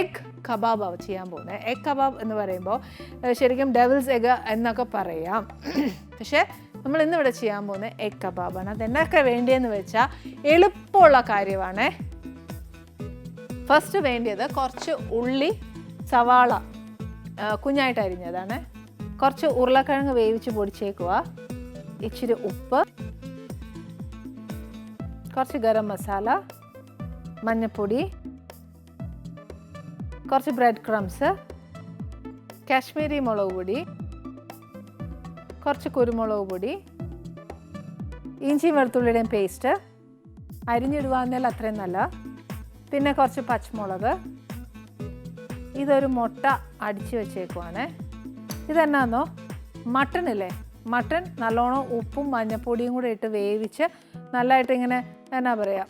Egg കബാബാണ് ചെയ്യാൻ പോകുന്നത്. Egg kebab എന്ന് പറയുമ്പോൾ ശരിക്കും ഡെവിൾസ് എഗ് എന്നൊക്കെ പറയാം. പക്ഷേ നമ്മൾ ഇന്നിവിടെ ചെയ്യാൻ പോകുന്നത് എഗ് കബാബാണ്. അതെന്നൊക്കെ വേണ്ടിയെന്ന് വെച്ചാൽ എളുപ്പമുള്ള കാര്യമാണ്. ഫസ്റ്റ് വേണ്ടിയത് കുറച്ച് ഉള്ളി, സവാള കുഞ്ഞായിട്ട് അരിഞ്ഞതാണ്, കുറച്ച് ഉരുളക്കിഴങ്ങ് വേവിച്ച് പൊടിച്ചേക്കുക, ഇച്ചിരി ഉപ്പ്, കുറച്ച് ഗരം മസാല, മഞ്ഞൾപ്പൊടി, കുറച്ച് ബ്രെഡ് ക്രംസ്, കാശ്മീരി മുളക് പൊടി, കുറച്ച് കുരുമുളക് പൊടി, ഇഞ്ചി വെളുത്തുള്ളിയുടെയും പേസ്റ്റ് അരിഞ്ഞിടുവാന്നേൽ അത്രയും നല്ല, പിന്നെ കുറച്ച് പച്ചമുളക്, ഇതൊരു മുട്ട അടിച്ച് വെച്ചേക്കുവാണ്. ഇതെന്നാന്നോ, മട്ടണില്ലേ, മട്ടൺ നല്ലോണം ഉപ്പും മഞ്ഞൾപ്പൊടിയും കൂടെ ഇട്ട് വേവിച്ച് നല്ലതായിട്ട് ഇങ്ങനെ എന്നാ പറയുക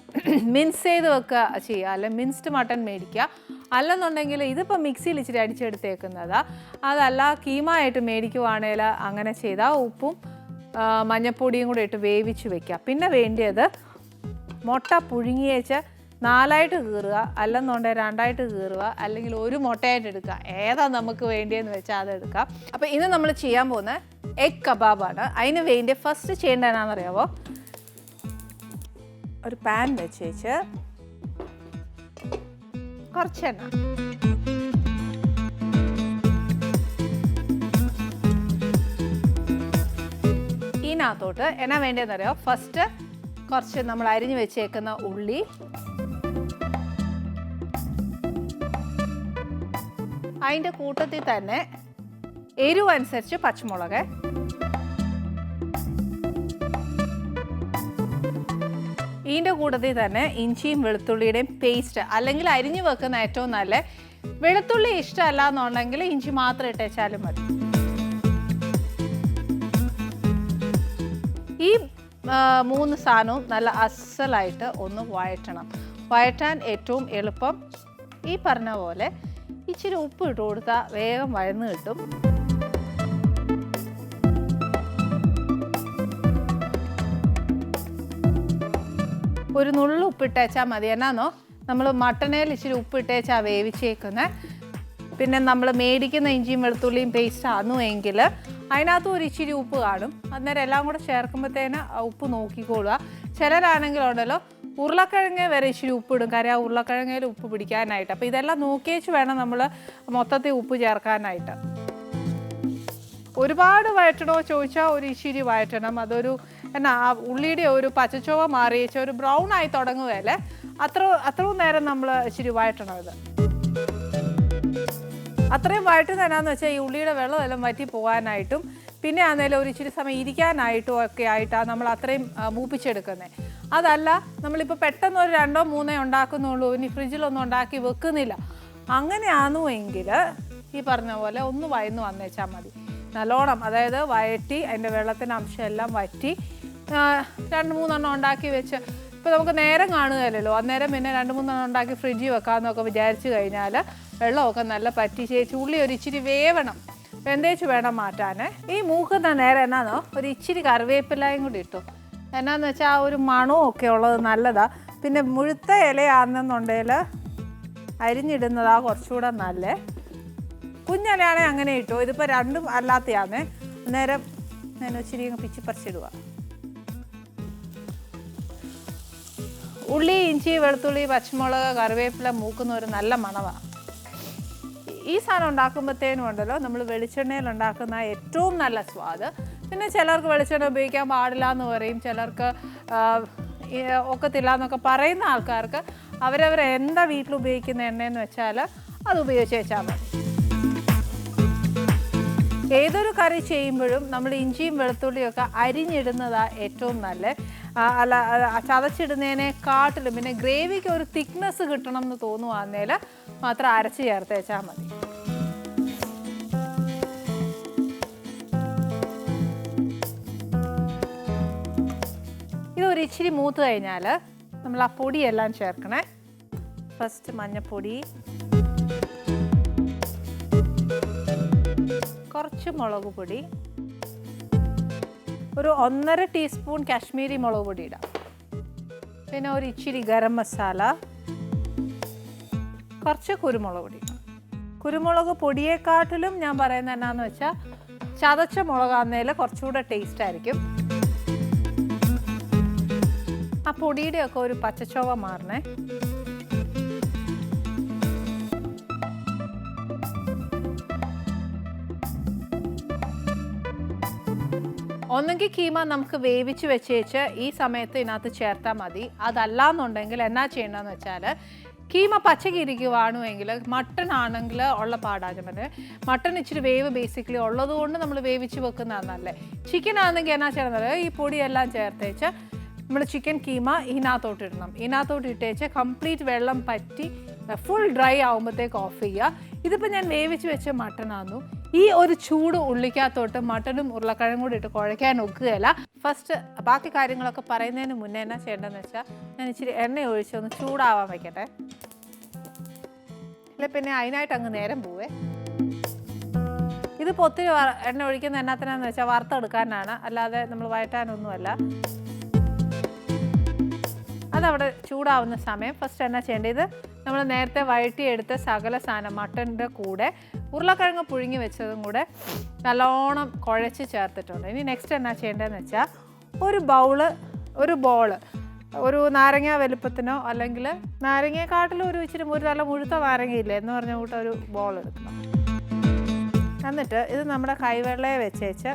മിൻസ് ചെയ്ത് വെക്കുക ചെയ്യുക. അല്ല മിൻസ്ഡ് മട്ടൺ മേടിക്കുക. അല്ലെന്നുണ്ടെങ്കിൽ ഇതിപ്പോൾ മിക്സിയിൽ ഇച്ചിരി അടിച്ചെടുത്തേക്കുന്നതാണ്. അതല്ല കീമായിട്ട് മേടിക്കുവാണെങ്കിൽ അങ്ങനെ ചെയ്താൽ ഉപ്പും മഞ്ഞൾപ്പൊടിയും കൂടെ ഇട്ട് വേവിച്ച് വെക്കുക. പിന്നെ വേണ്ടിയത് മുട്ട പുഴുങ്ങിയേച്ച് 4ആയിട്ട് കീറുക, അല്ലെന്നുണ്ടെങ്കിൽ 2ആയിട്ട് കീറുക, അല്ലെങ്കിൽ ഒരു മുട്ടയായിട്ട് എടുക്കുക. ഏതാ നമുക്ക് വേണ്ടിയെന്ന് വെച്ചാൽ അതെടുക്കാം. അപ്പോൾ ഇന്ന് നമ്മൾ ചെയ്യാൻ പോകുന്ന എഗ് കബാബാണ്. അതിന് വേണ്ടി ഫസ്റ്റ് ചെയ്യേണ്ടത് എന്നാണെന്നറിയാമോ, ഒരു പാൻ വെച്ച് കുറച്ച് എണ്ണ, ഇതിനകത്തോട്ട് എന്നാ വേണ്ടതെന്നറിയാമോ, ഫസ്റ്റ് കുറച്ച് നമ്മൾ അരിഞ്ഞു വെച്ചേക്കുന്ന ഉള്ളി, അതിൻ്റെ കൂട്ടത്തിൽ തന്നെ എരിവ് അനുസരിച്ച് പച്ചമുളക്, ഇതിൻ്റെ കൂട്ടത്തിൽ തന്നെ ഇഞ്ചിയും വെളുത്തുള്ളിയുടെയും പേസ്റ്റ്, അല്ലെങ്കിൽ അരിഞ്ഞു വെക്കുന്ന ഏറ്റവും നല്ല. വെളുത്തുള്ളി ഇഷ്ടമല്ല എന്നുണ്ടെങ്കിൽ ഇഞ്ചി മാത്രം ഇട്ടേച്ചാലും മതി. ഈ 3 സാധനവും നല്ല അസലായിട്ട് ഒന്ന് വഴറ്റണം. വഴറ്റാൻ ഏറ്റവും എളുപ്പം ഈ പറഞ്ഞ പോലെ ഇച്ചിരി ഉപ്പ് ഇട്ട് കൊടുത്താൽ വേഗം വഴന്ന് കിട്ടും. ഒരു നുള്ളു ഉപ്പിട്ടേച്ചാൽ മതി. എന്നാന്നോ, നമ്മൾ മട്ടണയിൽ ഇച്ചിരി ഉപ്പിട്ടേച്ചാൽ വേവിച്ചേക്കുന്നത്. പിന്നെ നമ്മൾ മേടിക്കുന്ന ഇഞ്ചിയും വെളുത്തുള്ളിയും പേസ്റ്റ് ആണെന്നുവെങ്കിൽ അതിനകത്ത് ഒരു ഇച്ചിരി ഉപ്പ് കാണും. അന്നേരം എല്ലാം കൂടെ ചേർക്കുമ്പോഴത്തേന് ഉപ്പ് നോക്കിക്കൊള്ളുക. ചിലരാണെങ്കിലുണ്ടല്ലോ ഉരുളക്കിഴങ്ങ് വരെ ഇച്ചിരി ഉപ്പിടും, കാര്യം ആ ഉരുളക്കിഴങ്ങയിൽ ഉപ്പ് പിടിക്കാനായിട്ട്. അപ്പോൾ ഇതെല്ലാം നോക്കിയേച്ച് വേണം നമ്മൾ മൊത്തത്തിൽ ഉപ്പ് ചേർക്കാനായിട്ട്. ഒരുപാട് വഴറ്റണോ ചോദിച്ചാൽ ഒരു ഇച്ചിരി വഴറ്റണം. അതൊരു എന്നാ ഉള്ളിയുടെ ഒരു പച്ചച്ചുവ മാറിയേച്ച് ഒരു ബ്രൗൺ ആയി തുടങ്ങുകയല്ലേ, അത്രയും നേരം നമ്മൾ ഇച്ചിരി വഴറ്റണം. ഇത് അത്രയും വഴറ്റുന്നത് എന്നാന്ന് വെച്ചാൽ ഈ ഉള്ളിയുടെ വെള്ളമെല്ലാം വറ്റി പോകാനായിട്ടും പിന്നെ ആണെങ്കിലും ഒരു ഇച്ചിരി സമയം ഇരിക്കാനായിട്ടും ഒക്കെ ആയിട്ടാണ് നമ്മൾ അത്രയും മൂപ്പിച്ചെടുക്കുന്നത്. അതല്ല നമ്മളിപ്പോൾ പെട്ടെന്ന് ഒരു 2 or 3 ഉണ്ടാക്കുന്നുള്ളൂ, ഇനി ഫ്രിഡ്ജിലൊന്നും ഉണ്ടാക്കി വെക്കുന്നില്ല, അങ്ങനെയാണെന്നുവെങ്കിൽ ഈ പറഞ്ഞ പോലെ ഒന്ന് വയന്ന് വന്നേച്ചാൽ മതി. നല്ലോണം അതായത് വഴറ്റി അതിൻ്റെ വെള്ളത്തിൻ്റെ അംശം എല്ലാം വറ്റി 2-3 ഉണ്ടാക്കി വെച്ച് ഇപ്പോൾ നമുക്ക് നേരം കാണുകയല്ലോ, അന്നേരം പിന്നെ 2-3 ഉണ്ടാക്കി ഫ്രിഡ്ജിൽ വെക്കാമെന്നൊക്കെ വിചാരിച്ച് കഴിഞ്ഞാൽ വെള്ളമൊക്കെ നല്ല പറ്റിച്ചേച്ച് ഉള്ളി ഒരു ഇച്ചിരി വേവണം, വെന്തേച്ച് വേണം മാറ്റാൻ. ഈ മൂക്കുന്ന നേരം എന്നാന്നോ ഒരു ഇച്ചിരി കറിവേപ്പിലയും കൂടി ഇട്ടു. എന്നാന്ന് വെച്ചാൽ ആ ഒരു മണവും ഒക്കെ ഉള്ളത് നല്ലതാണ്. പിന്നെ മുഴുത്ത ഇലയാണെന്നുണ്ടെങ്കിൽ അരിഞ്ഞിടുന്നതാണ് കുറച്ചുകൂടെ നല്ല. കുഞ്ഞിലയാണെങ്കിൽ അങ്ങനെ ഇട്ടു. ഇതിപ്പോൾ രണ്ടും അല്ലാത്തയാണ്. അന്നേരം ഞാൻ ഇച്ചിരി പിച്ചി പറിച്ചിടുക. ഉള്ളി, ഇഞ്ചി, വെളുത്തുള്ളി, പച്ചമുളക്, കറിവേപ്പില മൂക്കുന്ന ഒരു നല്ല മണമാണ്. ഈ സാധനം ഉണ്ടാക്കുമ്പോഴത്തേനും ഉണ്ടല്ലോ നമ്മൾ വെളിച്ചെണ്ണയിൽ ഉണ്ടാക്കുന്ന ഏറ്റവും നല്ല സ്വാദ്. പിന്നെ ചിലർക്ക് വെളിച്ചെണ്ണ ഉപയോഗിക്കാൻ പാടില്ല എന്ന് പറയും, ചിലർക്ക് ഒക്കത്തില്ല എന്നൊക്കെ പറയുന്ന ആൾക്കാർക്ക് അവരവർ എന്താ വീട്ടിൽ ഉപയോഗിക്കുന്ന എണ്ണയെന്ന് വെച്ചാൽ അത് ഉപയോഗിച്ച് വെച്ചാൽ മതി. ഏതൊരു കറി ചെയ്യുമ്പോഴും നമ്മൾ ഇഞ്ചിയും വെളുത്തുള്ളിയും ഒക്കെ അരിഞ്ഞിടുന്നതാണ് ഏറ്റവും നല്ല. അല്ല ചതച്ചിടുന്നതിനെക്കാട്ടിലും പിന്നെ ഗ്രേവിക്ക് ഒരു തിക്നെസ് കിട്ടണം എന്ന് തോന്നുവാന്നേൽ മാത്രം അരച്ച് ചേർത്ത് വെച്ചാൽ മതി. ഇതൊരു ഇച്ചിരി മൂത്ത് കഴിഞ്ഞാൽ നമ്മൾ ആ പൊടിയെല്ലാം ചേർക്കണേ. ഫസ്റ്റ് മഞ്ഞൾപ്പൊടി, കുറച്ച് മുളക് പൊടി, ഒരു 1.5 ടീസ്പൂൺ കാശ്മീരി മുളക് പൊടി ഇടാം. പിന്നെ ഒരു ഇച്ചിരി ഗരം മസാല, കുറച്ച് കുരുമുളക് പൊടി. കുരുമുളക് പൊടിയെക്കാട്ടിലും ഞാൻ പറയുന്നത് എന്നാന്ന് വെച്ചാൽ ചതച്ച മുളകാന്നേൽ കുറച്ചുകൂടെ ടേസ്റ്റ് ആയിരിക്കും. ആ പൊടിയുടെയൊക്കെ ഒരു പച്ചച്ചോവ മാറണേ. ഒന്നെങ്കിൽ കീമ നമുക്ക് വേവിച്ച് വെച്ചേച്ച് ഈ സമയത്ത് ഇതിനകത്ത് ചേർത്താൽ മതി. അതല്ലാന്നുണ്ടെങ്കിൽ എന്നാ ചെയ്യണമെന്ന് വെച്ചാൽ കീമ പച്ചക്ക് ഇരിക്കുവാണെങ്കിൽ മട്ടൺ ആണെങ്കിൽ ഉള്ള പാടാകുന്നത്. മട്ടൺ ഇച്ചിരി വേവ് ബേസിക്കലി ഉള്ളത് കൊണ്ട് നമ്മൾ വേവിച്ച് വെക്കുന്നതാണ് നല്ലത്. ചിക്കൻ ആണെങ്കിൽ എന്നാ ചെയ്യണമെന്ന് ഈ പൊടിയെല്ലാം ചേർത്തേച്ച് നമ്മൾ ചിക്കൻ കീമ ഇതിനകത്തോട്ട് ഇടണം. ഇതിനകത്തോട്ട് ഇട്ടേച്ച് കംപ്ലീറ്റ് വെള്ളം പറ്റി ഫുൾ ഡ്രൈ ആകുമ്പോഴത്തേക്ക് ഓഫ് ചെയ്യുക. ഇതിപ്പോൾ ഞാൻ വേവിച്ച് വെച്ച മട്ടനാന്നു. ഈ ഒരു ചൂട് ഉള്ളിക്കകത്തോട്ട് മട്ടനും ഉരുളക്കിഴങ്ങും കൂടി ഇട്ട് കുഴയ്ക്കാൻ ഒക്കുകയല്ല. ഫസ്റ്റ് ബാക്കി കാര്യങ്ങളൊക്കെ പറയുന്നതിന് മുന്നേ എന്നാ ചെയ്യേണ്ടതെന്ന് വെച്ചാൽ ഞാൻ ഇച്ചിരി എണ്ണ ഒഴിച്ചൊന്ന് ചൂടാവാൻ വയ്ക്കട്ടെ. അല്ലെ പിന്നെ അതിനായിട്ട് അങ്ങ് നേരം പോവേ. ഇതിപ്പോൾ ഒത്തിരി എണ്ണ ഒഴിക്കുന്ന എന്നാത്തിനാന്ന് വെച്ചാൽ വറുത്തെടുക്കാനാണ്, അല്ലാതെ നമ്മൾ വഴറ്റാനൊന്നുമല്ല. അതവിടെ ചൂടാവുന്ന സമയം ഫസ്റ്റ് എന്നാ ചെയ്യേണ്ടത്, നമ്മൾ നേരത്തെ വഴറ്റിയെടുത്ത സകല സാധനം മട്ടൻ്റെ കൂടെ ഉരുളക്കിഴങ്ങ് പുഴുങ്ങി വെച്ചതും കൂടെ നല്ലോണം കുഴച്ച് ചേർത്തിട്ടുണ്ട്. ഇനി നെക്സ്റ്റ് എന്നാ ചെയ്യേണ്ടതെന്ന് വെച്ചാൽ ഒരു ബോള് ഒരു നാരങ്ങ വലുപ്പത്തിനോ അല്ലെങ്കിൽ നാരങ്ങയെക്കാട്ടിലും ഒരു ഇച്ചിരി ഒരു നല്ല മുഴുത്ത നാരങ്ങയില്ലേ എന്ന് പറഞ്ഞ കൂട്ട ഒരു ബോൾ എടുക്കണം. എന്നിട്ട് ഇത് നമ്മുടെ കൈവെള്ളയെ വെച്ചേച്ച്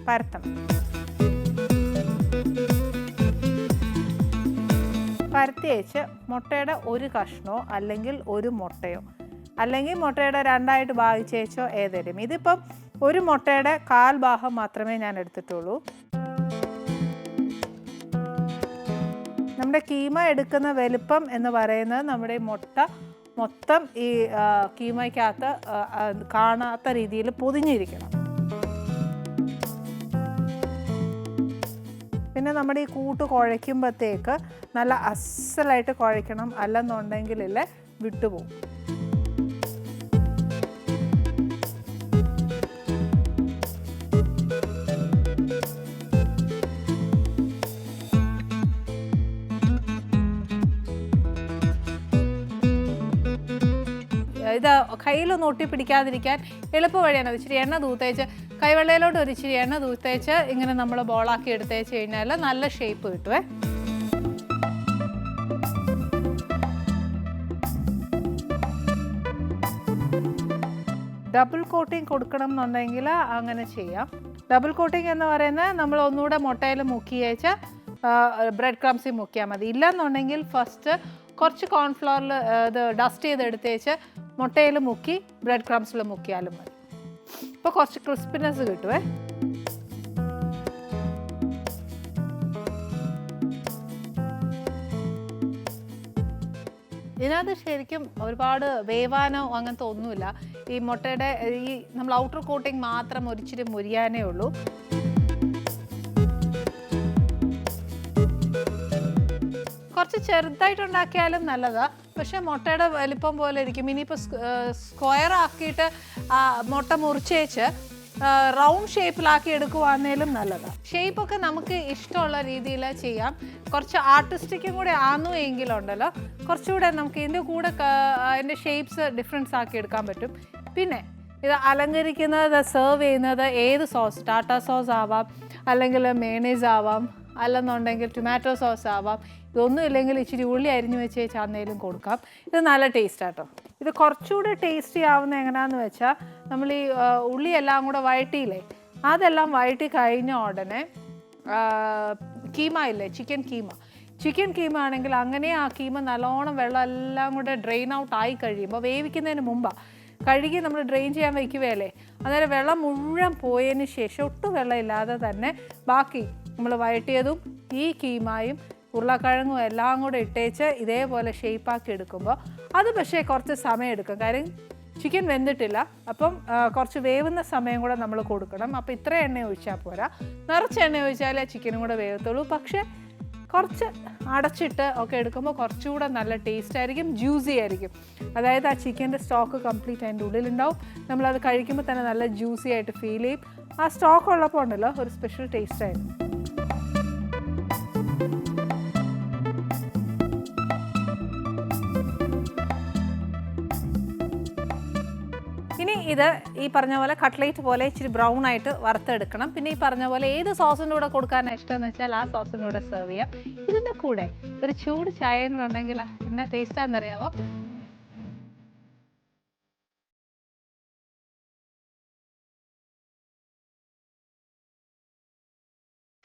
പരത്തണം. പരത്തി വെച്ച് മുട്ടയുടെ ഒരു കഷ്ണമോ അല്ലെങ്കിൽ ഒരു മുട്ടയോ അല്ലെങ്കിൽ മുട്ടയുടെ രണ്ടായിട്ട് ഭാഗിച്ചേച്ചോ ഏതെങ്കിലും. ഇതിപ്പം ഒരു മുട്ടയുടെ 1/4 ഭാഗം മാത്രമേ ഞാൻ എടുത്തിട്ടുള്ളൂ. നമ്മുടെ കീമ എടുക്കുന്ന വലുപ്പം എന്ന് പറയുന്നത് നമ്മുടെ മുട്ട മൊത്തം ഈ കീമയ്ക്കകത്ത് കാണാത്ത രീതിയിൽ പൊതിഞ്ഞിരിക്കണം. പിന്നെ നമ്മുടെ ഈ കൂട്ട് കുഴയ്ക്കുമ്പോഴത്തേക്ക് നല്ല അസലായിട്ട് കുഴയ്ക്കണം, അല്ലെന്നുണ്ടെങ്കിലല്ലേ വിട്ടുപോകും. ഇത് കയ്യിലൊന്നും ഒട്ടിപ്പിടിക്കാതിരിക്കാൻ എളുപ്പ വഴിയാണ്. ഇച്ചിരി എണ്ണ തൂത്തേച്ച് കൈവെള്ളയിലോട്ട് ഒരു ഇച്ചിരി എണ്ണ തൂത്തേച്ച് ഇങ്ങനെ നമ്മൾ ബോളാക്കി എടുത്തേച്ച് കഴിഞ്ഞാൽ നല്ല ഷേപ്പ് കിട്ടുവേ. ഡബിൾ കോട്ടിങ് കൊടുക്കണം എന്നുണ്ടെങ്കിൽ അങ്ങനെ ചെയ്യാം. ഡബിൾ കോട്ടിങ് എന്ന് പറയുന്നത് നമ്മൾ ഒന്നുകൂടെ മുട്ടയിൽ മുക്കിയേച്ച് ബ്രെഡ് ക്രംസിൽ മുക്കിയാൽ മതി. ഇല്ലെന്നുണ്ടെങ്കിൽ ഫസ്റ്റ് കുറച്ച് കോൺഫ്ലവറിൽ ഇത് ഡസ്റ്റ് ചെയ്തെടുത്തേച്ച് മുട്ടയിൽ മുക്കി ബ്രെഡ് ക്രംസിൽ മുക്കിയാലും മതി. ഇപ്പോൾ കുറച്ച് ക്രിസ്പിനെസ് കിട്ടുവേ. ഇതിനകത്ത് ശരിക്കും ഒരുപാട് വേവാനോ അങ്ങനത്തെ ഒന്നുമില്ല. ഈ മുട്ടയുടെ ഈ നമ്മൾ ഔട്ടർ കോട്ടിങ് മാത്രം ഒരിച്ചിരി മുരിയാനേ ഉള്ളൂ. കുറച്ച് ചെറുതായിട്ടുണ്ടാക്കിയാലും നല്ലതാണ്, പക്ഷേ മുട്ടയുടെ വലിപ്പം പോലെ ഇരിക്കും. ഇനിയിപ്പോൾ സ്ക്വയർ ആക്കിയിട്ട് മുട്ട മുറിച്ചേച്ച് റൗണ്ട് ഷേപ്പിലാക്കി എടുക്കുവാന്നേലും നല്ലതാണ്. ഷേപ്പൊക്കെ നമുക്ക് ഇഷ്ടമുള്ള രീതിയിൽ ചെയ്യാം. കുറച്ച് ആർട്ടിസ്റ്റിക്കും കൂടെ ആന്നു എങ്കിലുണ്ടല്ലോ കുറച്ചുകൂടെ നമുക്ക് ഇതിൻ്റെ കൂടെ അതിൻ്റെ ഷേപ്സ് ഡിഫറൻസ് ആക്കി എടുക്കാൻ പറ്റും. പിന്നെ ഇത് അലങ്കരിക്കുന്നത് സെർവ് ചെയ്യുന്നത് ഏത് സോസ്, ടാറ്റ സോസ് ആവാം, അല്ലെങ്കിൽ മേണേസ് ആവാം, അല്ലെന്നുണ്ടെങ്കിൽ ടൊമാറ്റോ സോസ് ആവാം. ഇതൊന്നും ഇല്ലെങ്കിൽ ഇച്ചിരി ഉള്ളി അരിഞ്ഞു വെച്ചേച്ചാന്നേലും കൊടുക്കാം. ഇത് നല്ല ടേസ്റ്റ് ആട്ടോ. ഇത് കുറച്ചുകൂടി ടേസ്റ്റി ആവുന്ന എങ്ങനെയാണെന്ന് വെച്ചാൽ നമ്മൾ ഈ ഉള്ളിയെല്ലാം കൂടെ വഴറ്റിയില്ലേ, അതെല്ലാം വഴറ്റി കഴിഞ്ഞ ഉടനെ കീമ ഇല്ലേ, ചിക്കൻ കീമ ആണെങ്കിൽ അങ്ങനെ ആ കീമ നല്ലോണം വെള്ളം എല്ലാം കൂടെ ഡ്രെയിൻ ഔട്ട് ആയി കഴിയുമ്പോൾ വേവിക്കുന്നതിന് മുമ്പാണ് കഴുകി നമ്മൾ ഡ്രെയിൻ ചെയ്യാൻ വയ്ക്കുകയല്ലേ, അന്നേരം വെള്ളം മുഴുവൻ പോയതിന് ശേഷം ഒട്ടും വെള്ളമില്ലാതെ തന്നെ ബാക്കി നമ്മൾ വഴറ്റിയതും ഈ കീമായും ഉരുളക്കിഴങ്ങും എല്ലാം കൂടെ ഇട്ടേച്ച് ഇതേപോലെ ഷേപ്പാക്കി എടുക്കുമ്പോൾ അത് പക്ഷേ കുറച്ച് സമയം എടുക്കും. കാര്യം ചിക്കൻ വെന്തിട്ടില്ല. അപ്പം കുറച്ച് വേവുന്ന സമയം കൂടെ നമ്മൾ കൊടുക്കണം. അപ്പോൾ ഇത്ര എണ്ണ ഒഴിച്ചാൽ പോരാ, നിറച്ച് എണ്ണ ഒഴിച്ചാലേ ചിക്കനും കൂടെ വേവത്തുള്ളൂ. പക്ഷേ കുറച്ച് അടച്ചിട്ട് ഒക്കെ എടുക്കുമ്പോൾ കുറച്ചുകൂടെ നല്ല ടേസ്റ്റ് ആയിരിക്കും, ജ്യൂസി ആയിരിക്കും. അതായത് ആ ചിക്കൻ്റെ സ്റ്റോക്ക് കംപ്ലീറ്റ് അതിൻ്റെ ഉള്ളിലുണ്ടാവും. നമ്മളത് കഴിക്കുമ്പോൾ തന്നെ നല്ല ജ്യൂസി ആയിട്ട് ഫീൽ ചെയ്യും. ആ സ്റ്റോക്ക് ഉള്ളപ്പോൾ ഉണ്ടല്ലോ ഒരു സ്പെഷ്യൽ ടേസ്റ്റ് ആയിരുന്നു. ഇനി ഇത് ഈ പറഞ്ഞ പോലെ കട്ട്ലേറ്റ് പോലെ ഇച്ചിരി ബ്രൗൺ ആയിട്ട് വറുത്തെടുക്കണം. പിന്നെ ഈ പറഞ്ഞ പോലെ ഏത് സോസിൻ്റെ കൂടെ കൊടുക്കാനാണ് ഇഷ്ടമെന്ന് വെച്ചാൽ ആ സോസിൻ്റെ കൂടെ സെർവ് ചെയ്യാം. ഇതിൻ്റെ കൂടെ ഒരു ചൂട് ചായ എന്നുണ്ടെങ്കിൽ എന്നാ ടേസ്റ്റാണെന്നറിയാമോ?